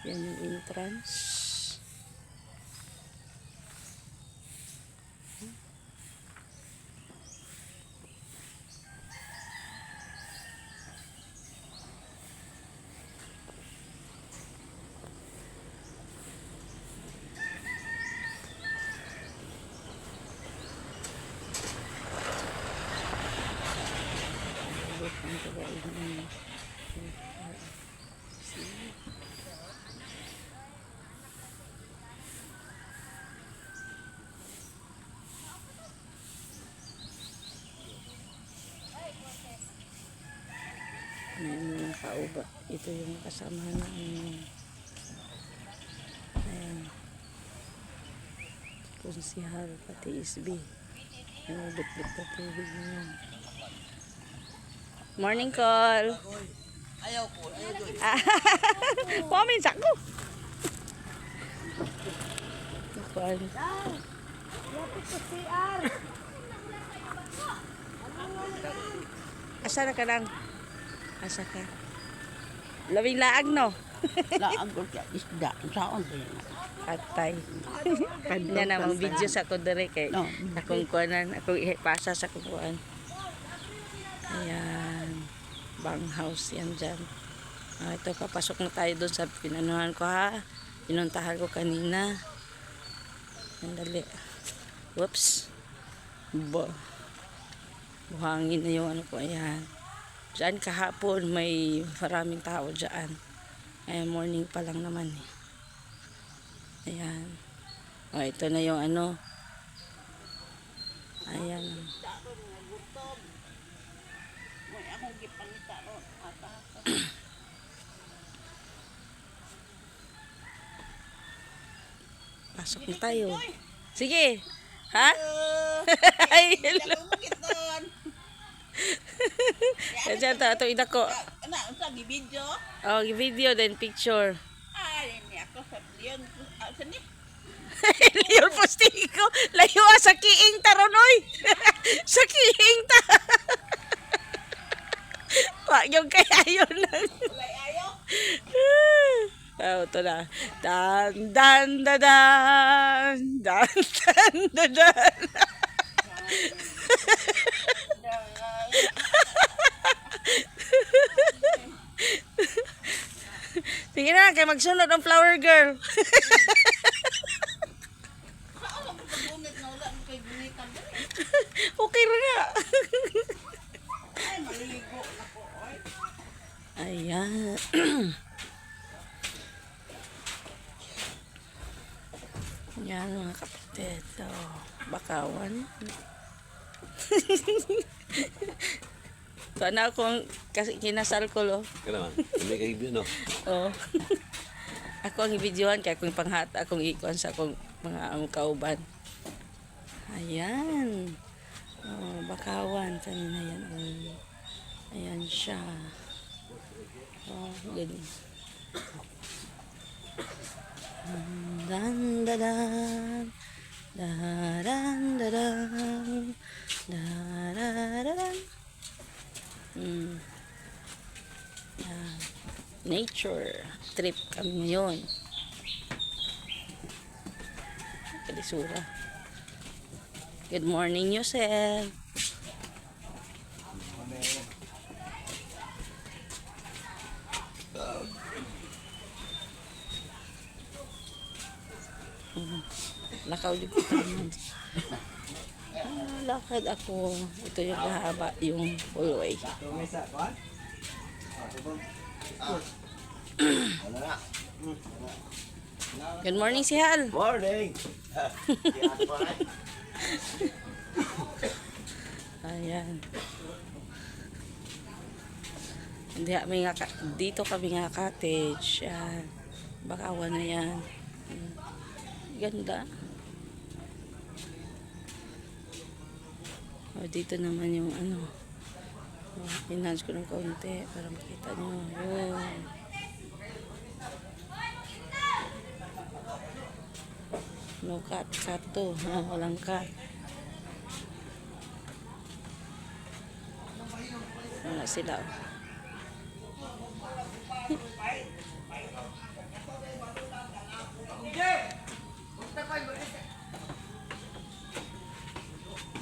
Yan yung entrance. Ang tagain ng may mga kauba. Ito yung kasama ng konsihal pati isbi. Ano, bit-bit na tubig niya. Morning call. Ayaw po, ayaw doon. Pumin sako. Kuan. Lapit sa CR. Asa na ka nang? Asa ka? Labing laag no? Laag ko siya, isda. Saan ba yan? Atay. Kanya namang video sa ko dire kay akong kuanan, akong ipasa sa kuan. Ayan. Bang house yan dyan. Ito, papasok na tayo doon sa pinanuhan ko ha. Pinuntahan ko kanina. Andali. Whoops. Buhangin na yung ano ko. Ayan. Diyan kahapon may maraming tao dyan. Ayan, morning pa lang naman eh. Ayan. O, ito na yung ano. Ayan. Pasok na tayo. Sige. Ha? Ay, hello. Diyan ito idako. Ano, sa video? Oh, video then picture. Ay, hindi ako sa Leon. Saan eh? Leon Postigo. Layo sa kiing taronoy. Sa kiing ta. Wag yung kaya yun lang. Wala ayaw? Oh, ito na. Dan, dan, da, dan. Dan, dan, da, dan. Sige na, kaya magsunod ang flower girl. Saan ako pag-unit na wala kay gunitan doon? Okay na nga. Ay, maligo na po. Oy. Ayan. Yan mga kapatid. So, bakawan. So, na akong kasi kinasal ko lo. Kailangan, hindi kayo yun, no? Oh. Ako ang i-videohan kaya akong panghata akong ikuan sa akong mga kauban. Ayan. Oh, bakawan kanina yan. Ayan siya. Oh, ganyan. Dan da dan. Dan da dan. Da dan. Yan. Nature trip kami ngayon. Kalisura. Good morning, Yosef. Lakaw di po naman. Lakad ako. Ito yung mahaba yung hallway. Good morning, si Hal. Morning! Ayan. Dito kami nga cottage. Yan. Bakawan na yan. Ganda. O, dito naman yung ano. Enhance ko ng kaunti para makita nyo. Yun. No cut. Cut to. Walang cut. Wala sila.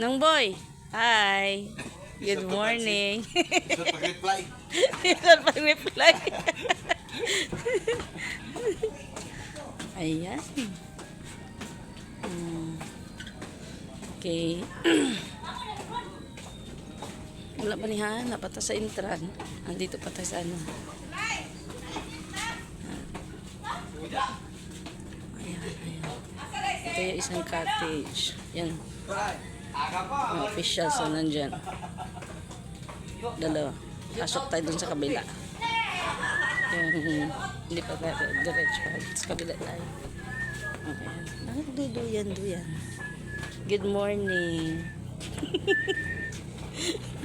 Nung boy. Hi. Good morning. Sa pag-reply. Isa pag-reply. Ayan. Okay. Wala pa ni ha? Napata sa intran. Andito pa tayo sa ano. Ayan, ayan. Ito yung isang cottage. Yan. Mga officials na nandyan. Dalawa. Pasok tayo dun sa kabila. Yung hindi pa tayo diretso. Sa kabila tayo. Okay. Duyan. Good morning.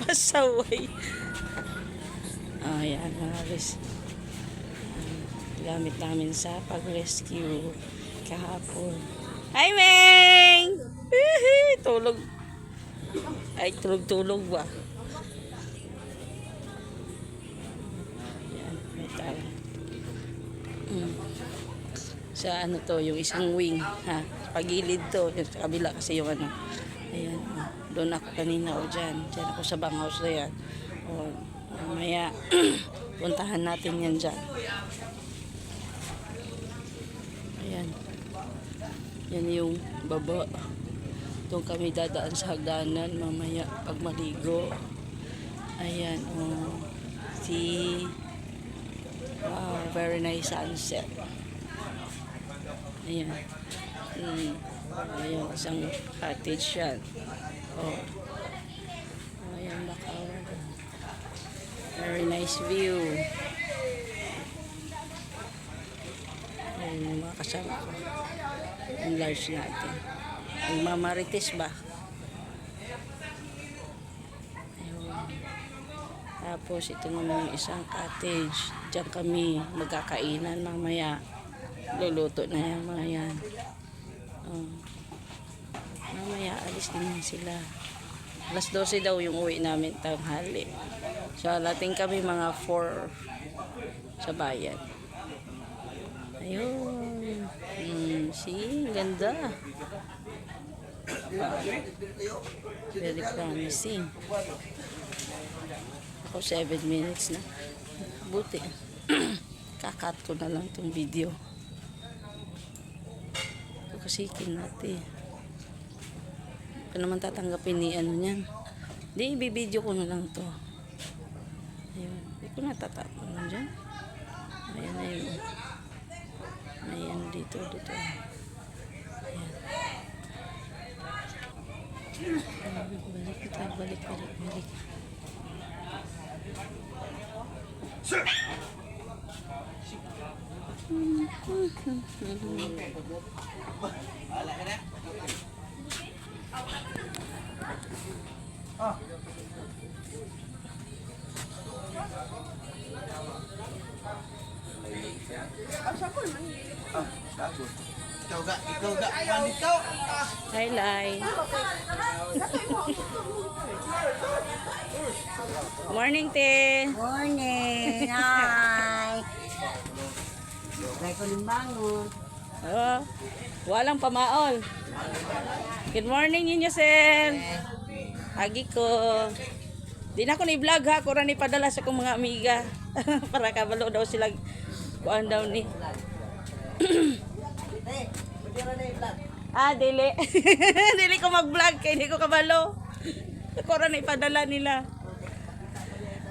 Pasaway. Ayan, mga res. Gamit namin sa pag-rescue kahapon. Hi, Meng! Tulog. Ay, tulog ba? Ayan, may tao. Sa ano to, yung isang wing, ha? Pagilid to, yung sa kabila kasi yung ano. Ayan, doon ako kanina o dyan. Dyan ako sa banghouse na yan. O, mamaya, puntahan natin yan dyan. Ayan. Yan yung baba. Doon kami dadaan sa hagdanan mamaya pag maligo. Ayan, oh. See? Wow, very nice sunset. Ayan. Ayan, isang cottage yan. Oh. Ayan, Bakawan. Very nice view. Ayan yung mga kasama ko. Ang large natin. Ang mamarites ba? Ayun. Tapos ito naman yung isang cottage. Diyan kami magkakainan mamaya. Luluto na yan mga yan. Oh. Mamaya alis din yan sila. Alas 12 daw yung uwi namin tanghali. So lating kami mga 4 sa bayan. Ayun. See, ganda. Very promising. Ako 7 minutes na. Buti. Kakat ko na lang itong video. Kasikin natin. Kung naman tatanggapin ni ano niyan. Di, ibibideo ko na lang to. Ayun. Hindi ko natatapon na dyan. Ayun. Ayan, dito. Ayan. Balik. Sir! Ikaw ga, mandito. Hi, Lai. Morning, te. Morning. Hi. Kaya ko limbangon. Oh, walang pamaol. Good morning, Ninyo Sen. Agi ko. Di na ako ni-vlog ha. Kura ni padala sa kong mga amiga. Para kabalo daw sila. Kuan daw ni. Dili. Dili ko mag-vlog kaya hindi ko kabalo. Kura na ipadala nila.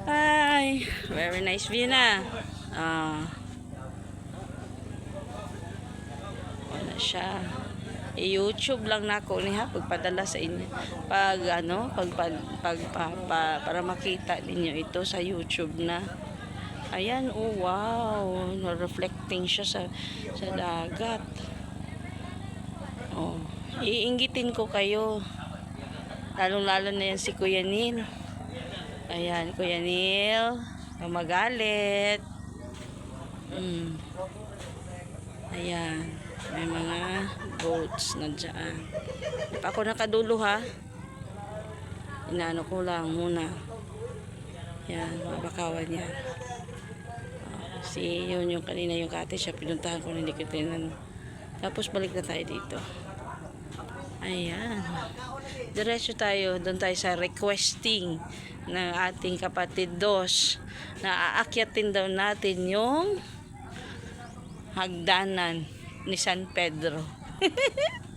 Ay, very nice view na. Wala siya. I-YouTube lang na ako niya pagpadala sa inyo. Para makita ninyo ito sa YouTube na. Ayan, oh wow, reflecting siya sa dagat. Oh, iinggitin ko kayo. Lalong-lalo na yan si Kuya Neil. Ayan, Kuya Neil, magalit. Ayan, may mga boats na dyan. Di pa ako nakadulo ha. Inaano ko lang muna. Ayan, mga bakawan yan. Si yun yung kanina yung cottage siya pinuntahan ko hindi ko tinanong. Tapos balik na tayo dito. Ayan. Diretso tayo, doon tayo sa requesting ng ating kapatid Dos na aakyatin daw natin yung hagdanan ni San Pedro.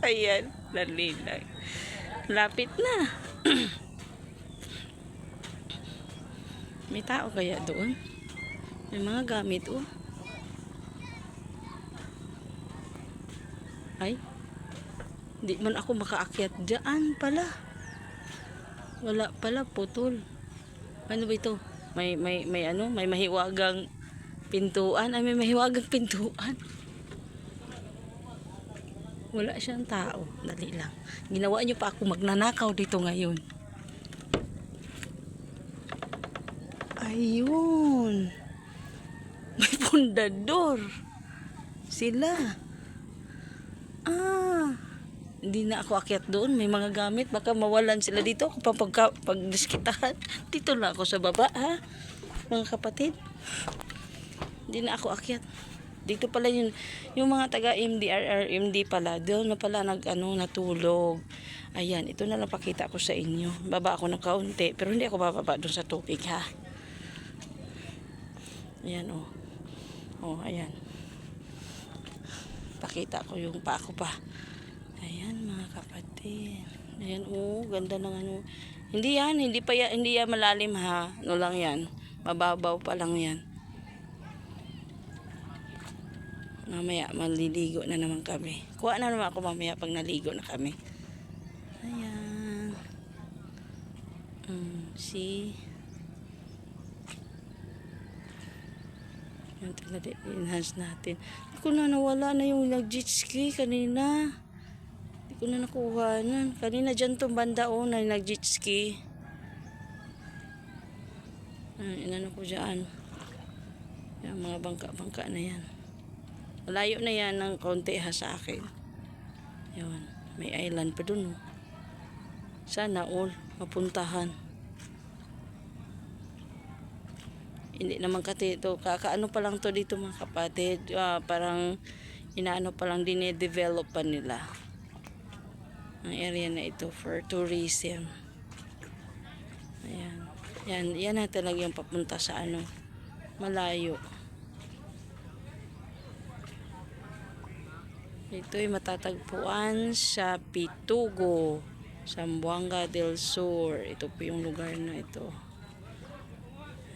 Ayan, dali lang. Lapit na. May tao kaya doon? May mga gamit, oh. Ay, di man ako makaakyat dyan pala. Wala pala, putol. Ano ba ito? May mahiwagang pintuan. Ay, may mahiwagang pintuan. Wala siyang tao. Dali lang. Ginawa niyo pa ako magnanakaw dito ngayon. Ayun. May pundador. Sila. Hindi na ako akyat doon. May mga gamit. Baka mawalan sila dito. Pag-diskitahan. Dito lang ako sa baba, ha? Mga kapatid. Hindi na ako akyat. Dito pala yung mga taga MD pala. Doon na pala natulog. Ayan, ito na lang pakita ko sa inyo. Baba ako ng kaunti. Pero hindi ako bababa doon sa tubig, ha? Ayan, oh. Oh, ayan. Pakita ko yung pa ako pa. Ayan, mga kapatid. Ayan, oh, ganda ng ano. Hindi yan malalim, ha. Ano lang yan. Mababaw pa lang yan. Mamaya, maliligo na naman kami. Kuha na naman ako mamaya pag naligo na kami. Ayan. See? Enhance natin. Hindi ko na nawala na yung nag-jet ski kanina. Hindi ko na nakuha na. Kanina dyan tong banda na nag-jet ski. Inano ko dyan. Yung mga bangka-bangka na yan. Malayo na yan ng konti ha sa akin. Yun. May island pa dun. Oh. Sana all mapuntahan. Hindi naman kasi ito. Kakaano pa lang to dito mga kapatid. Parang inaano pa lang dine-develop pa nila. Ang area na ito for tourism. Ayan. Yan na talagang papunta sa malayo. Ito'y matatagpuan sa Pitugo, Zamboanga del Sur. Ito po yung lugar na ito.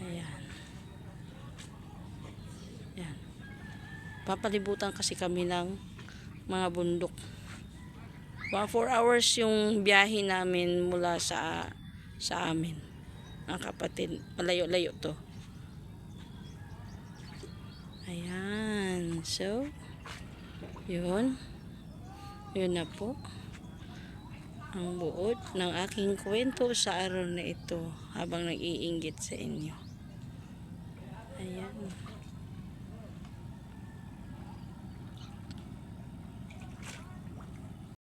Ayan. Ayan. Papalibutan kasi kami ng mga bundok. 4 hours yung biyahe namin mula sa amin. Mga kapatid, malayo-layo to. Ayan. So, yun na po ang buod ng aking kwento sa araw na ito habang nag-iinggit sa inyo. Ayan.